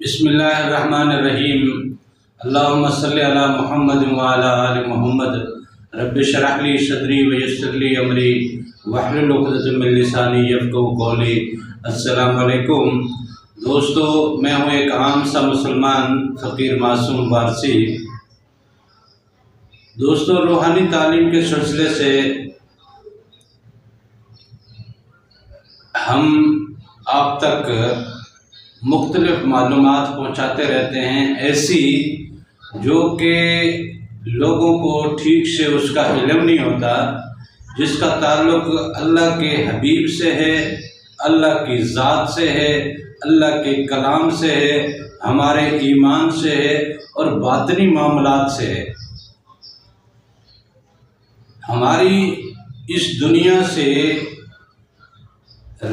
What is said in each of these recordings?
بسم اللہ الرحمن الرحیم۔ اللہم صلی علی محمد وعلی آل محمد۔ رب اشرح لی صدری ویسر لی امری واحلل عقدۃ من لسانی یفقہوا قولی۔ السلام علیکم دوستو، میں ہوں ایک عام سا مسلمان فقیر معصوم وارثی۔ دوستو، روحانی تعلیم کے سلسلے سے ہم آپ تک مختلف معلومات پہنچاتے رہتے ہیں، ایسی جو کہ لوگوں کو ٹھیک سے اس کا علم نہیں ہوتا، جس کا تعلق اللہ کے حبیب سے ہے، اللہ کی ذات سے ہے، اللہ کے کلام سے ہے، ہمارے ایمان سے ہے اور باطنی معاملات سے ہے۔ ہماری اس دنیا سے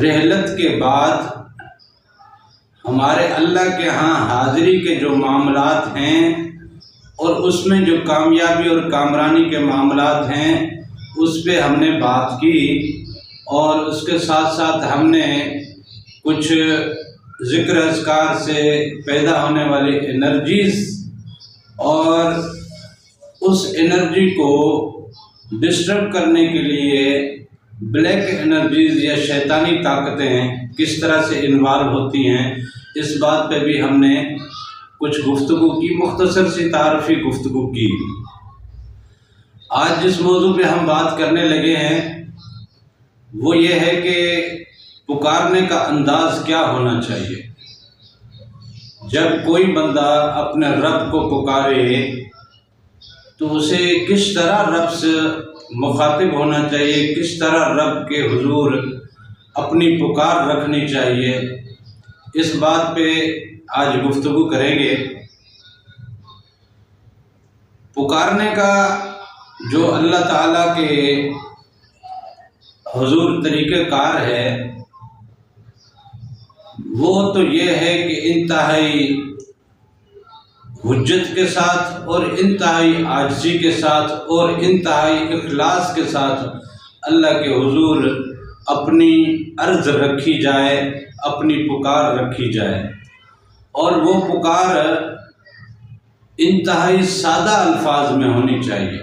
رحلت کے بعد ہمارے اللہ کے ہاں حاضری کے جو معاملات ہیں اور اس میں جو کامیابی اور کامرانی کے معاملات ہیں، اس پہ ہم نے بات کی، اور اس کے ساتھ ساتھ ہم نے کچھ ذکر اذکار سے پیدا ہونے والی انرجیز اور اس انرجی کو ڈسٹرب کرنے کے لیے بلیک انرجیز یا شیطانی طاقتیں کس طرح سے انوالو ہوتی ہیں، اس بات پہ بھی ہم نے کچھ گفتگو کی، مختصر سی تعارفی گفتگو کی۔ آج جس موضوع پہ ہم بات کرنے لگے ہیں وہ یہ ہے کہ پکارنے کا انداز کیا ہونا چاہیے۔ جب کوئی بندہ اپنے رب کو پکارے تو اسے کس طرح رب سے مخاطب ہونا چاہیے، کس طرح رب کے حضور اپنی پکار رکھنی چاہیے، اس بات پہ آج گفتگو کریں گے۔ پکارنے کا جو اللہ تعالیٰ کے حضور طریقہ کار ہے وہ تو یہ ہے کہ انتہائی حجت کے ساتھ اور انتہائی عاجزی کے ساتھ اور انتہائی اخلاص کے ساتھ اللہ کے حضور اپنی عرض رکھی جائے، اپنی پکار رکھی جائے، اور وہ پکار انتہائی سادہ الفاظ میں ہونی چاہیے۔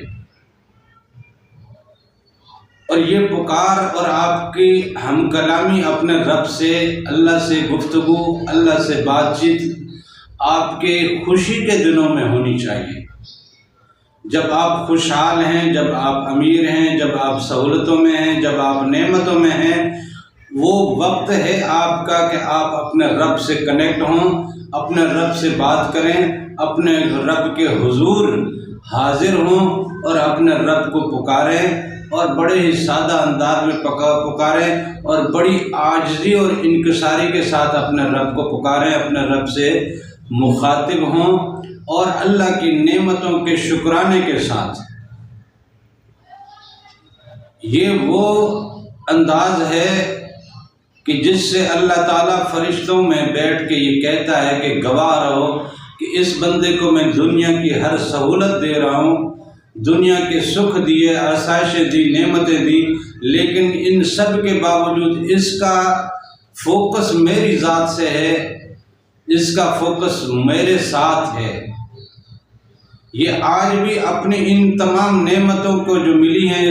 اور یہ پکار اور آپ کی ہم کلامی اپنے رب سے، اللہ سے گفتگو، اللہ سے بات چیت آپ کے خوشی کے دنوں میں ہونی چاہیے۔ جب آپ خوشحال ہیں، جب آپ امیر ہیں، جب آپ سہولتوں میں ہیں، جب آپ نعمتوں میں ہیں، وہ وقت ہے آپ کا کہ آپ اپنے رب سے کنیکٹ ہوں، اپنے رب سے بات کریں، اپنے رب کے حضور حاضر ہوں اور اپنے رب کو پکاریں، اور بڑے ہی سادہ انداز میں پکاریں اور بڑی عاجزی اور انکساری کے ساتھ اپنے رب کو پکاریں، اپنے رب سے مخاطب ہوں، اور اللہ کی نعمتوں کے شکرانے کے ساتھ۔ یہ وہ انداز ہے کہ جس سے اللہ تعالیٰ فرشتوں میں بیٹھ کے یہ کہتا ہے کہ گواہ رہو کہ اس بندے کو میں دنیا کی ہر سہولت دے رہا ہوں، دنیا کے سکھ دیے، آسائشیں دی، نعمتیں دی، لیکن ان سب کے باوجود اس کا فوکس میری ذات سے ہے، اس کا فوکس میرے ساتھ ہے۔ یہ آج بھی اپنی ان تمام نعمتوں کو جو ملی ہیں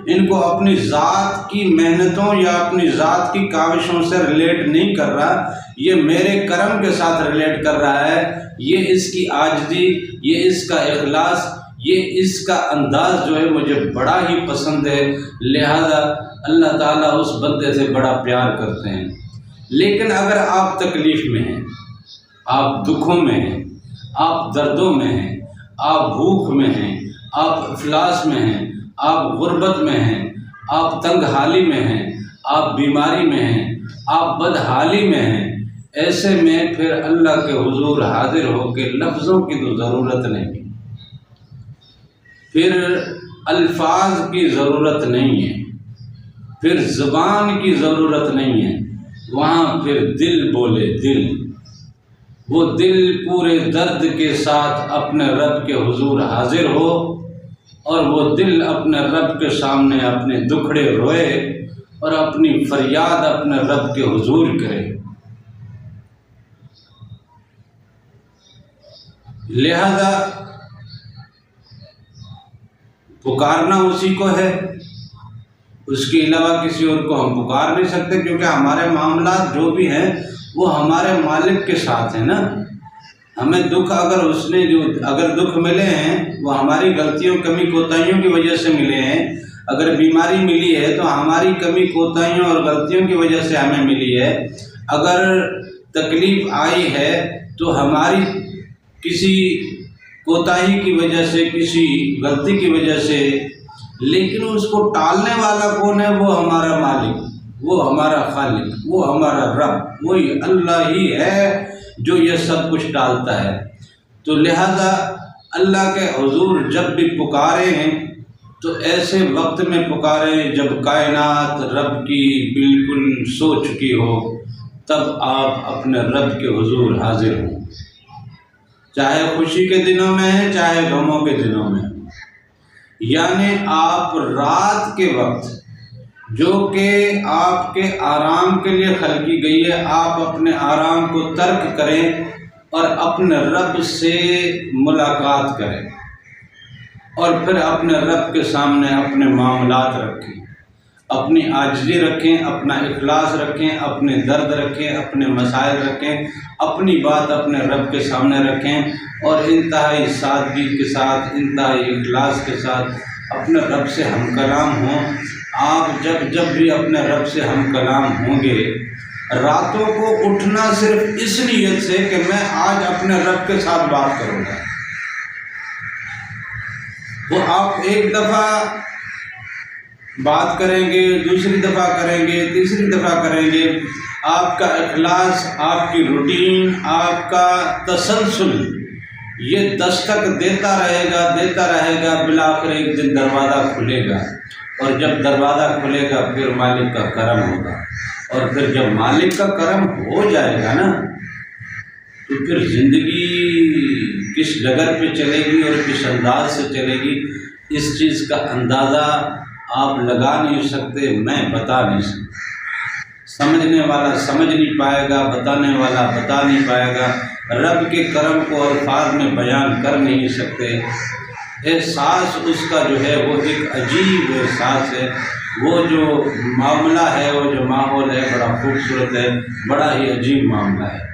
ان کو اپنی ذات کی محنتوں یا اپنی ذات کی کاوشوں سے ریلیٹ نہیں کر رہا، یہ میرے کرم کے ساتھ ریلیٹ کر رہا ہے۔ یہ اس کی عاجزی، یہ اس کا اخلاص، یہ اس کا انداز جو ہے مجھے بڑا ہی پسند ہے، لہذا اللہ تعالیٰ اس بندے سے بڑا پیار کرتے ہیں۔ لیکن اگر آپ تکلیف میں ہیں، آپ دکھوں میں ہیں، آپ دردوں میں ہیں، آپ بھوک میں ہیں، آپ افلاس میں ہیں، آپ غربت میں ہیں، آپ تنگ حالی میں ہیں، آپ بیماری میں ہیں، آپ بدحالی میں ہیں، ایسے میں پھر اللہ کے حضور حاضر ہو کے لفظوں کی تو ضرورت نہیں، پھر الفاظ کی ضرورت نہیں ہے، پھر زبان کی ضرورت نہیں ہے، وہاں پھر دل بولے، دل، وہ دل پورے درد کے ساتھ اپنے رب کے حضور حاضر ہو، اور وہ دل اپنے رب کے سامنے اپنے دکھڑے روئے اور اپنی فریاد اپنے رب کے حضور کرے۔ لہذا پکارنا اسی کو ہے، اس کے علاوہ کسی اور کو ہم پکار نہیں سکتے، کیونکہ ہمارے معاملات جو بھی ہیں وہ ہمارے مالک کے ساتھ ہیں نا۔ ہمیں دکھ اگر دکھ ملے ہیں وہ ہماری غلطیوں کمی کوتاہیوں کی وجہ سے ملے ہیں، اگر بیماری ملی ہے تو ہماری کمی کوتاہیوں اور غلطیوں کی وجہ سے ہمیں ملی ہے، اگر تکلیف آئی ہے تو ہماری کسی کوتاہی کی وجہ سے، کسی غلطی کی وجہ سے، لیکن اس کو ٹالنے والا کون ہے؟ وہ ہمارا مالک، وہ ہمارا خالق، وہ ہمارا رب، وہی اللہ ہی ہے جو یہ سب کچھ ٹالتا ہے۔ تو لہذا اللہ کے حضور جب بھی پکاریں تو ایسے وقت میں پکاریں جب کائنات رب کی بالکل سو چکی ہو، تب آپ اپنے رب کے حضور حاضر ہوں، چاہے خوشی کے دنوں میں ہیں چاہے غموں کے دنوں میں۔ یعنی آپ رات کے وقت جو کہ آپ کے آرام کے لیے خلق کی گئی ہے، آپ اپنے آرام کو ترک کریں اور اپنے رب سے ملاقات کریں، اور پھر اپنے رب کے سامنے اپنے معاملات رکھیں، اپنی عاجزی رکھیں، اپنا اخلاص رکھیں، اپنے درد رکھیں، اپنے مسائل رکھیں، اپنی بات اپنے رب کے سامنے رکھیں، اور انتہائی سادگی کے ساتھ، انتہائی اخلاص کے ساتھ اپنے رب سے ہم کلام ہوں۔ آپ جب بھی اپنے رب سے ہم کلام ہوں گے، راتوں کو اٹھنا صرف اس نیت سے کہ میں آج اپنے رب کے ساتھ بات کروں گا، وہ آپ ایک دفعہ بات کریں گے، دوسری دفعہ کریں گے، تیسری دفعہ کریں گے، آپ کا اخلاص، آپ کی روٹین، آپ کا تسلسل یہ دستک دیتا رہے گا، بالآخر ایک دن دروازہ کھلے گا، اور جب دروازہ کھلے گا پھر مالک کا کرم ہوگا، اور پھر جب مالک کا کرم ہو جائے گا نا تو پھر زندگی کس ڈگر پہ چلے گی اور کس انداز سے چلے گی، اس چیز کا اندازہ آپ لگا نہیں سکتے، میں بتا نہیں سکتا۔ سمجھنے والا سمجھ نہیں پائے گا، بتانے والا بتا نہیں پائے گا، رب کے کرم کو الفاظ میں بیان کر نہیں سکتے۔ احساس اس کا جو ہے وہ ایک عجیب احساس ہے، وہ جو معاملہ ہے، وہ جو ماحول ہے بڑا خوبصورت ہے، بڑا ہی عجیب معاملہ ہے۔